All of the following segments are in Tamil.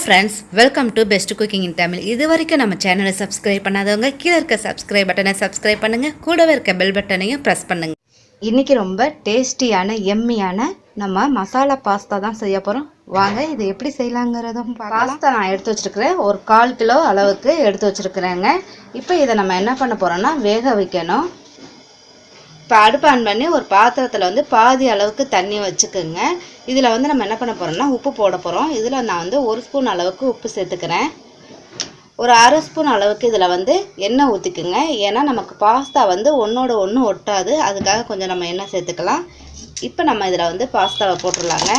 Friends, welcome to best cooking இன் தமிழ். இது வரைக்கும் நம்ம சேனலை சப்ஸ்கிரைப் பண்ணாதவங்க கீழே இருக்க சப்ஸ்கிரைப் பட்டனை சப்ஸ்கிரைப் பண்ணுங்கள், கூடவே இருக்க பெல் பட்டனையும் ப்ரெஸ் பண்ணுங்கள். இன்றைக்கி ரொம்ப டேஸ்டியான எம்மியான நம்ம மசாலா பாஸ்தா தான் செய்ய போகிறோம். வாங்க இது எப்படி செய்யலாங்கிறதும் பாஸ்தா நான் எடுத்து வச்சுருக்கிறேன். ஒரு 1/4 கிலோ அளவுக்கு எடுத்து வச்சுருக்குறேங்க. இப்போ இதை நம்ம என்ன பண்ண போகிறோம்னா வேக வைக்கணும். இப்போ அடுப்பு ஆன் பண்ணி ஒரு பாத்திரத்தில் வந்து பாதி அளவுக்கு தண்ணி வச்சுக்கோங்க. இதில் வந்து நம்ம என்ன பண்ண போகிறோம்னா உப்பு போட போகிறோம். இதில் நான் வந்து 1 ஸ்பூன் அளவுக்கு உப்பு சேர்த்துக்கிறேன். ஒரு 1/2 ஸ்பூன் அளவுக்கு இதில் வந்து எண்ணெய் ஊற்றிக்குங்க. ஏன்னா நமக்கு பாஸ்தா வந்து ஒன்றோட ஒன்று ஒட்டாது, அதுக்காக கொஞ்சம் நம்ம எண்ணெய் சேர்த்துக்கலாம். இப்போ நம்ம இதில் வந்து பாஸ்தாவை போட்டுடலாங்க.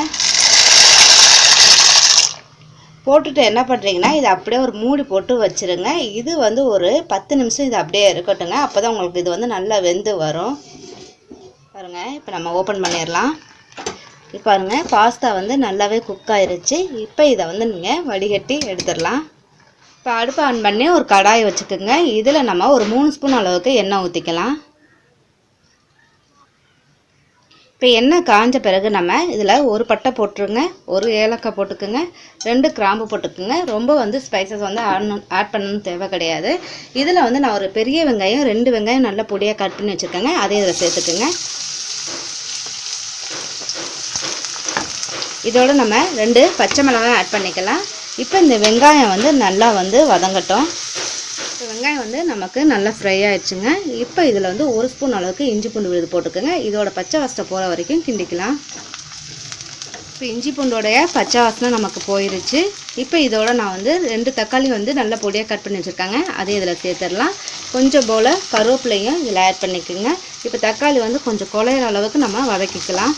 போட்டுட்டு என்ன பண்ணுறீங்கன்னா இதை அப்படியே ஒரு மூடி போட்டு வச்சுருங்க. இது வந்து ஒரு 10 நிமிஷம் இது அப்படியே இருக்கட்டுங்க. அப்போ தான் உங்களுக்கு இது வந்து நல்லா வெந்து வரும். பாருங்கள், இப்போ நம்ம ஓப்பன் பண்ணிடலாம். இப்போ பாருங்கள், பாஸ்தா வந்து நல்லாவே குக் ஆயிருச்சு. இப்போ இதை வந்து நீங்கள் வடிகட்டி எடுத்துடலாம். இப்போ அடுப்பு ஆன் பண்ணி ஒரு கடாயை வச்சுக்கோங்க. இதில் நம்ம ஒரு 3 ஸ்பூன் அளவுக்கு எண்ணெய் ஊற்றிக்கலாம். இப்போ எண்ணெய் காஞ்ச பிறகு நம்ம இதில் ஒரு பட்டை போட்டுருங்க, ஒரு ஏலக்காய் போட்டுக்குங்க, 2 கிராம்பு போட்டுக்குங்க. ரொம்ப வந்து ஸ்பைசஸ் வந்து ஆட் பண்ணணும்னு தேவை கிடையாது. இதில் வந்து நான் ஒரு பெரிய வெங்காயம் 2 வெங்காயம் நல்ல பொடியாக கட் பண்ணி வச்சுருக்கேங்க, அதையும் இதில் சேர்த்துக்குங்க. இதோடு நம்ம 2 பச்சை மிளகாய் ஆட் பண்ணிக்கலாம். இப்போ இந்த வெங்காயம் வந்து நல்லா வந்து வதங்கட்டும். இப்போ வெங்காயம் வந்து நமக்கு நல்லா ஃப்ரை ஆயிடுச்சுங்க. இப்போ இதில் வந்து 1 ஸ்பூன் அளவுக்கு இஞ்சி பூண்டு விழுது போட்டுக்கோங்க. இதோட பச்சை வாசனை போகிற வரைக்கும் கிண்டிக்கலாம். இப்போ இஞ்சி பூண்டோடைய பச்சை வாசனை நமக்கு போயிருச்சு. இப்போ இதோட நான் வந்து 2 தக்காளி வந்து நல்ல பொடியாக கட் பண்ணி வச்சுருக்காங்க, அதையும் இதில் சேர்த்துடலாம். கொஞ்சம் போல் கருவேப்பிலையும் இதில் ஆட் பண்ணிக்கோங்க. இப்போ தக்காளி வந்து கொஞ்சம் குழையிற அளவுக்கு நம்ம வதக்கிக்கலாம்.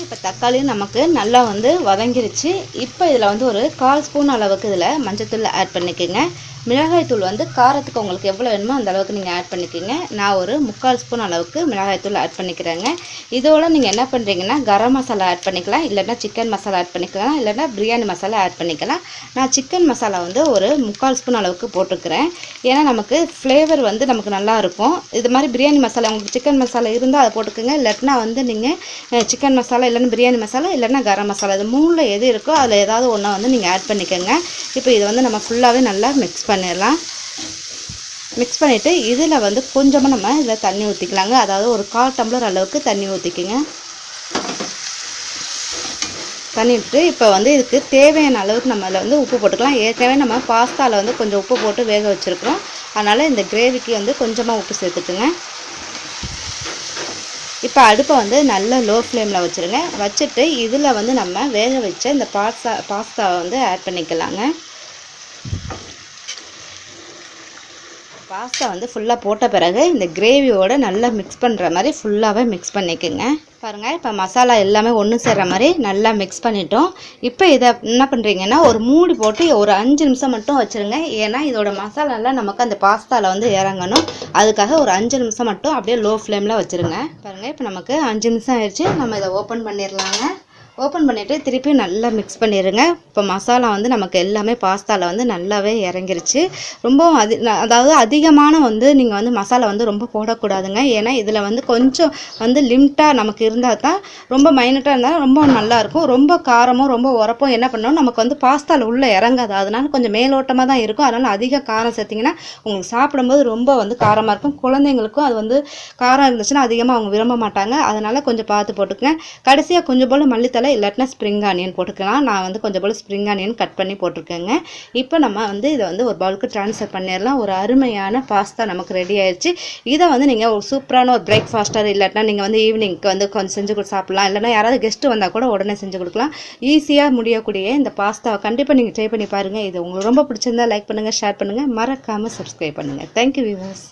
இப்போ தக்காளியும் நமக்கு நல்லா வந்து வதங்கிருச்சு. இப்போ இதில் வந்து ஒரு 1/4 ஸ்பூன் அளவுக்கு இதில் மஞ்சத்தூள் ஆட் பண்ணிக்கோங்க. மிளகாய்த்தூள் வந்து காரத்துக்கு உங்களுக்கு எவ்வளோ வேணுமோ அந்த அளவுக்கு நீங்கள் ஆட் பண்ணிக்கோங்க. நான் ஒரு 3/4 ஸ்பூன் அளவுக்கு மிளகாய்த்தூள் ஆட் பண்ணிக்கிறேங்க. இதோட நீங்கள் என்ன பண்ணுறீங்கன்னா கரம் மசாலா ஆட் பண்ணிக்கலாம், இல்லைன்னா சிக்கன் மசாலா ஆட் பண்ணிக்கலாம், இல்லைன்னா பிரியாணி மசாலா ஆட் பண்ணிக்கலாம். நான் சிக்கன் மசாலா வந்து ஒரு 3/4 ஸ்பூன் அளவுக்கு போட்டுக்கிறேன். ஏன்னா நமக்கு ஃப்ளேவர் வந்து நமக்கு நல்லாயிருக்கும். இது மாதிரி பிரியாணி மசாலா உங்களுக்கு சிக்கன் மசாலா இருந்தால் அதை போட்டுக்கோங்க, இல்லைன்னா வந்து நீங்கள் சிக்கன் மசாலா இல்லைன்னா பிரியாணி மசாலா இல்லைன்னா கரம் மசாலா, இது 3ல் எது இருக்கோ அதில் ஏதாவது ஒன்று வந்து நீங்கள் ஆட் பண்ணிக்கோங்க. இப்போ இதை வந்து நம்ம ஃபுல்லாகவே நல்லா மிக்ஸ் பண்ணிடலாம். மிக்ஸ் பண்ணிவிட்டு இதில் வந்து கொஞ்சமாக நம்ம இதில் தண்ணி ஊற்றிக்கலாங்க. அதாவது ஒரு 1/4 டம்ளர் அளவுக்கு தண்ணி ஊற்றிக்குங்க. தண்ணி விட்டு இப்போ வந்து இதுக்கு தேவையான அளவுக்கு நம்ம அதில் வந்து உப்பு போட்டுக்கலாம். ஏற்கனவே நம்ம பாஸ்தாவில் வந்து கொஞ்சம் உப்பு போட்டு வேக வச்சுருக்கிறோம், அதனால் இந்த கிரேவிக்கு வந்து கொஞ்சமாக உப்பு சேர்த்துக்குங்க. இப்போ அடுப்பை வந்து நல்ல லோ ஃப்ளேமில் வச்சுருங்க. வச்சுட்டு இதில் வந்து நம்ம வேக வச்ச இந்த பாஸ்தாவை வந்து ஆட் பண்ணிக்கலாங்க. பாஸ்தா வந்து ஃபுல்லாக போட்ட பிறகு இந்த கிரேவியோட நல்லா மிக்ஸ் பண்ணுற மாதிரி ஃபுல்லாகவே மிக்ஸ் பண்ணிக்கோங்க. பாருங்கள், இப்போ மசாலா எல்லாமே ஒன்று சேர்கிற மாதிரி நல்லா மிக்ஸ் பண்ணிட்டோம். இப்போ இதை என்ன பண்ணுறீங்கன்னா ஒரு மூடி போட்டு ஒரு 5 நிமிஷம் மட்டும் வச்சுருங்க. ஏன்னா இதோட மசாலாலாம் நமக்கு அந்த பாஸ்தாவில் வந்து இறங்கணும். அதுக்காக ஒரு 5 நிமிஷம் மட்டும் அப்படியே லோ ஃப்ளேமில் வச்சுருங்க. பாருங்கள், இப்போ நமக்கு 5 நிமிஷம் ஆயிடுச்சு. நம்ம இதை ஓப்பன் பண்ணிடலாங்க. ஓப்பன் பண்ணிவிட்டு திருப்பி நல்லா மிக்ஸ் பண்ணிடுங்க. இப்போ மசாலா வந்து நமக்கு எல்லாமே பாஸ்தாவில் வந்து நல்லாவே இறங்கிருச்சு. ரொம்பவும் அதாவது அதிகமான வந்து நீங்கள் வந்து மசாலா வந்து ரொம்ப போடக்கூடாதுங்க. ஏன்னா இதில் வந்து கொஞ்சம் வந்து லிமிட்டாக நமக்கு இருந்தால் தான், ரொம்ப மைனட்டாக இருந்தால் ரொம்ப நல்லாயிருக்கும். ரொம்ப காரமும் ரொம்ப உரப்பும் என்ன பண்ணணும் நமக்கு வந்து பாஸ்தாவில் உள்ளே இறங்காது. அதனால கொஞ்சம் மேலோட்டமாக தான் இருக்கும். அதனால் அதிக காரம் சேர்த்திங்கன்னா உங்களுக்கு சாப்பிடும்போது ரொம்ப வந்து காரமாக இருக்கும். குழந்தைங்களுக்கும் அது வந்து காரம் இருந்துச்சுன்னா அதிகமாக அவங்க விரும்ப மாட்டாங்க. அதனால் கொஞ்சம் பார்த்து போட்டுக்கங்க. கடைசியாக கொஞ்சம் போல் மல்லித்தலை இல்லைன்னா ஸ்ப்ரிங் ஆனியன் போட்டுக்கலாம். நான் வந்து கொஞ்சம் போல் ஸ்ப்ரிங் ஆனியன் கட் பண்ணி போட்டிருக்கேங்க. இப்போ நம்ம வந்து இதை வந்து ஒரு பவுலுக்கு ட்ரான்ஸ்ஃபர் பண்ணிடலாம். ஒரு அருமையான பாஸ்தா நமக்கு ரெடி ஆயிடுச்சு. இதை வந்து நீங்கள் ஒரு சூப்பரான ஒரு பிரேக்ஃபாஸ்டர் இல்லைன்னா நீங்கள் வந்து ஈவினிங்க்கு வந்து கொஞ்சம் செஞ்சு சாப்பிடலாம், இல்லைன்னா யாராவது கெஸ்ட்டு வந்தால் கூட உடனே செஞ்சு கொடுக்கலாம். ஈஸியாக முடியக்கூடிய இந்த பாஸ்தாவை கண்டிப்பாக நீங்கள் ட்ரை பண்ணி பாருங்கள். இது உங்களுக்கு ரொம்ப பிடிச்சிருந்தா லைக் பண்ணுங்கள், ஷேர் பண்ணுங்கள், மறக்காமல் சப்ஸ்கிரைப் பண்ணுங்கள். Thank you viewers.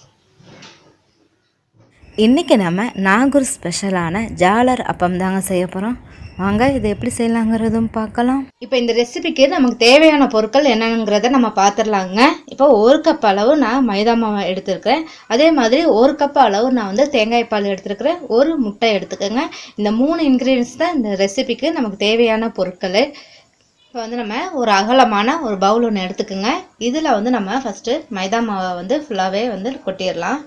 இன்றைக்கி நம்ம நாகூர் ஸ்பெஷலான ஜாலர் அப்பம் தாங்க செய்ய போகிறோம். வாங்க இதை எப்படி செய்யலாங்கிறதும் பார்க்கலாம். இப்போ இந்த ரெசிபிக்கு நமக்கு தேவையான பொருட்கள் என்னங்கிறத நம்ம பார்த்துடலாங்க. இப்போ 1 கப் அளவு நான் மைதா மாவு எடுத்துருக்கிறேன். அதே மாதிரி 1 கப் அளவு நான் வந்து தேங்காய் பால் எடுத்துருக்கிறேன். ஒரு முட்டை எடுத்துக்கோங்க. இந்த 3 இன்க்ரீடியன்ஸ் தான் இந்த ரெசிபிக்கு நமக்கு தேவையான பொருட்கள். இப்போ வந்து நம்ம ஒரு அகலமான ஒரு பவுல் ஒன்று எடுத்துக்கோங்க. இதில் வந்து நம்ம ஃபஸ்ட்டு மைதா மாவை வந்து ஃபுல்லாகவே வந்து கொட்டிடலாம்.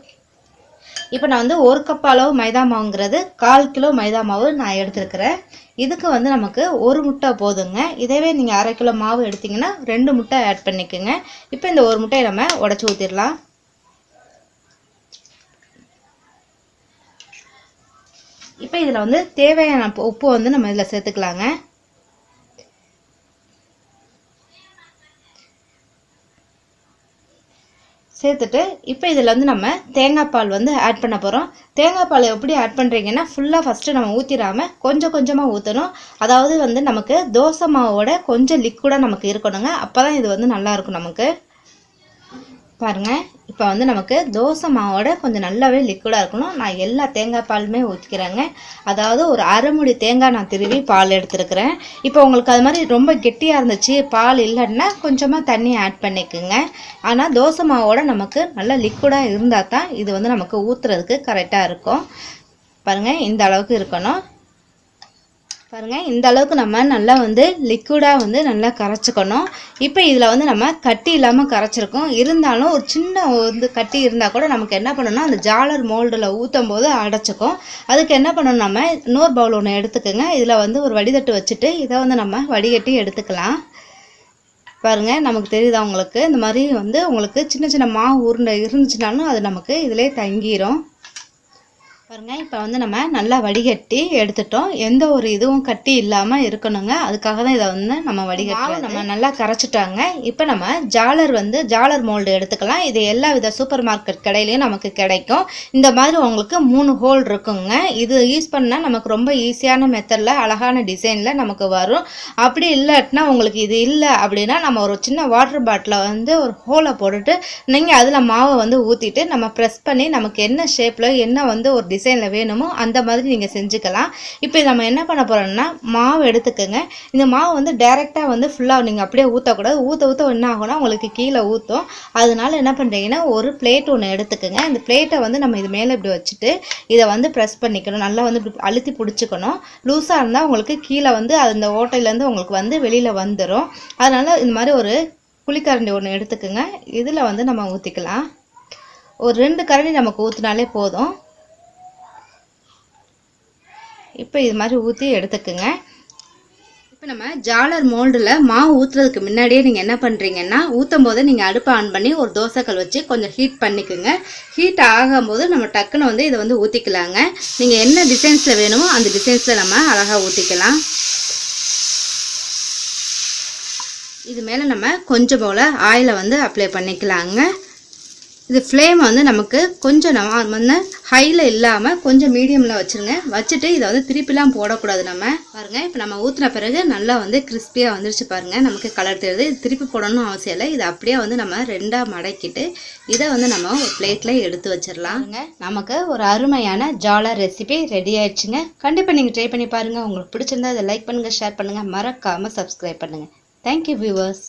இப்போ நான் வந்து 1 கப் அளவு மைதா மாவுங்கிறது 1/4 கிலோ மைதா மாவு நான் எடுத்துருக்கிறேன். இதுக்கு வந்து நமக்கு 1 முட்டை போதுங்க. இதேவே நீங்கள் 1/2 கிலோ மாவு எடுத்திங்கன்னா 2 முட்டை ஆட் பண்ணிக்கோங்க. இப்போ இந்த 1 முட்டையை நம்ம உடச்சி ஊற்றிடலாம். இப்போ இதில் வந்து தேவையான உப்பு வந்து நம்ம இதில் சேர்த்துக்கலாங்க. சேர்த்துட்டு இப்போ இதில் வந்து நம்ம தேங்காய் பால் வந்து ஆட் பண்ண போகிறோம். தேங்காய் பால் எப்படி ஆட் பண்ணுறீங்கன்னா ஃபுல்லாக ஃபஸ்ட்டு நம்ம ஊற்றிடாமல் கொஞ்சம் கொஞ்சமாக ஊற்றணும். அதாவது வந்து நமக்கு தோசை மாவோட கொஞ்சம் லிக்விடாக நமக்கு இருக்கணுங்க. அப்போ தான் இது வந்து நல்லாயிருக்கும் நமக்கு. பாருங்கள், இப்போ வந்து நமக்கு தோசை மாவோட கொஞ்சம் நல்லாவே லிக்விடாக இருக்கணும். நான் எல்லா தேங்காய் பாலுமே ஊற்றிக்கிறேங்க. அதாவது ஒரு அரை மூடி தேங்காய் நான் திருவி பால் எடுத்துருக்கிறேன். இப்போ உங்களுக்கு அது மாதிரி ரொம்ப கெட்டியாக இருந்துச்சு, பால் இல்லைன்னா கொஞ்சமாக தண்ணி ஆட் பண்ணிக்கோங்க. ஆனால் தோசை மாவோட நமக்கு நல்லா லிக்விடாக இருந்தால் தான் இது வந்து நமக்கு ஊற்றுறதுக்கு கரெக்டாக இருக்கும். பாருங்கள், இந்த அளவுக்கு இருக்கணும். பாருங்கள், இந்த அளவுக்கு நம்ம நல்லா வந்து லிக்விடாக வந்து நல்லா கரைச்சிக்கணும். இப்போ இதில் வந்து நம்ம கட்டி இல்லாமல் கரைச்சிருக்கோம். இருந்தாலும் ஒரு சின்ன வந்து கட்டி இருந்தால் கூட நமக்கு என்ன பண்ணணும்னா அந்த ஜாலர் மோல்டில் ஊற்றும் போது அடைச்சிக்கும். அதுக்கு என்ன பண்ணணும், நம்ம இன்னொரு பவுல் ஒன்று எடுத்துக்கோங்க. இதில் வந்து ஒரு வடிதட்டு வச்சுட்டு இதை வந்து நம்ம வடிகட்டி எடுத்துக்கலாம். பாருங்கள், நமக்கு தெரியுதா உங்களுக்கு? இந்த மாதிரி வந்து உங்களுக்கு சின்ன சின்ன மாவு உருண்டை இருந்துச்சுனாலும் அது நமக்கு இதிலே தங்கிடும். பாருங்கள், இப்போ வந்து நம்ம நல்லா வடிகட்டி எடுத்துட்டோம். எந்த ஒரு இதுவும் கட்டி இல்லாமல் இருக்கணுங்க. அதுக்காக தான் இதை வந்து நம்ம வடிகட்டி நம்ம நல்லா கரைச்சிட்டாங்க. இப்போ நம்ம ஜாலர் மோல்டு எடுத்துக்கலாம். இது எல்லா வித சூப்பர் மார்க்கெட் கடையிலையும் நமக்கு கிடைக்கும். இந்த மாதிரி உங்களுக்கு 3 ஹோல் இருக்குங்க. இது யூஸ் பண்ணால் நமக்கு ரொம்ப ஈஸியான மெத்தடில் அழகான டிசைனில் நமக்கு வரும். அப்படி இல்லாட்டினா உங்களுக்கு இது இல்லை அப்படின்னா நம்ம ஒரு சின்ன வாட்டர் பாட்டிலை வந்து ஒரு ஹோலை போட்டுட்டு நீங்கள் அதில் மாவை வந்து ஊற்றிட்டு நம்ம ப்ரெஸ் பண்ணி நமக்கு என்ன ஷேப்பில் என்ன வந்து ஒரு டிசைனில் வேணுமோ அந்த மாதிரி நீங்கள் செஞ்சுக்கலாம். இப்போ நம்ம என்ன பண்ண போகிறோம்னா மாவு எடுத்துக்கோங்க. இந்த மாவு வந்து டைரெக்டாக வந்து ஃபுல்லாக நீங்கள் அப்படியே ஊற்றக்கூடாது. ஊற்ற என்ன ஆகும்னா உங்களுக்கு கீழே ஊற்றும். அதனால என்ன பண்ணுறீங்கன்னா ஒரு பிளேட் ஒன்று எடுத்துக்கோங்க. இந்த பிளேட்டை வந்து நம்ம இது மேலே இப்படி வச்சுட்டு இதை வந்து ப்ரெஸ் பண்ணிக்கணும். நல்லா வந்து இப்படி அழுத்தி பிடிச்சிக்கணும். லூஸாக இருந்தால் உங்களுக்கு கீழே வந்து அந்த ஓட்டையிலேருந்து உங்களுக்கு வந்து வெளியில் வந்துடும். அதனால் இந்த மாதிரி ஒரு குழிக்கரண்டி ஒன்று எடுத்துக்கோங்க. இதில் வந்து நம்ம ஊற்றிக்கலாம். ஒரு 2 கரண்டி நமக்கு ஊற்றினாலே போதும். இப்போ இது மாதிரி ஊற்றி எடுத்துக்குங்க. இப்போ நம்ம ஜாலர் மோல்டில் மாவு ஊற்றுறதுக்கு முன்னாடியே நீங்கள் என்ன பண்ணுறீங்கன்னா ஊற்றும் போது நீங்கள் அடுப்பை ஆன் பண்ணி ஒரு தோசைக்கல் வச்சு கொஞ்சம் ஹீட் பண்ணிக்கோங்க. ஹீட் ஆகும்போது நம்ம டக்குன்னு வந்து இதை வந்து ஊற்றிக்கலாங்க. நீங்கள் என்ன டிசைன்ஸில் வேணுமோ அந்த டிசைன்ஸில் நம்ம அழகாக ஊற்றிக்கலாம். இது மேலே நம்ம கொஞ்சம் போல் ஆயிலை வந்து அப்ளை பண்ணிக்கலாங்க. இது ஃப்ளேம் வந்து நமக்கு கொஞ்சம் நம்ம வந்து ஹையில் இல்லாமல் கொஞ்சம் மீடியமில் வச்சுருங்க. வச்சுட்டு இதை வந்து திருப்பிலாம் போடக்கூடாது. நம்ம பாருங்கள், இப்போ நம்ம ஊற்றின பிறகு நல்லா வந்து கிறிஸ்பியாக வந்துருச்சு. பாருங்கள், நமக்கு கலர் தெரியுது. இது திருப்பி போடணும்னு அவசியம் இல்லை. இதை அப்படியே வந்து நம்ம 2ஆக மடக்கிட்டு இதை வந்து நம்ம ஒரு பிளேட்டில் எடுத்து வச்சிடலாங்க. நமக்கு ஒரு அருமையான ஜாலர் ரெசிபி ரெடி ஆயிடுச்சுங்க. கண்டிப்பாக நீங்கள் ட்ரை பண்ணி பாருங்கள். உங்களுக்கு பிடிச்சிருந்தா இதை லைக் பண்ணுங்கள், ஷேர் பண்ணுங்கள், மறக்காமல் சப்ஸ்கிரைப் பண்ணுங்கள். Thank you viewers.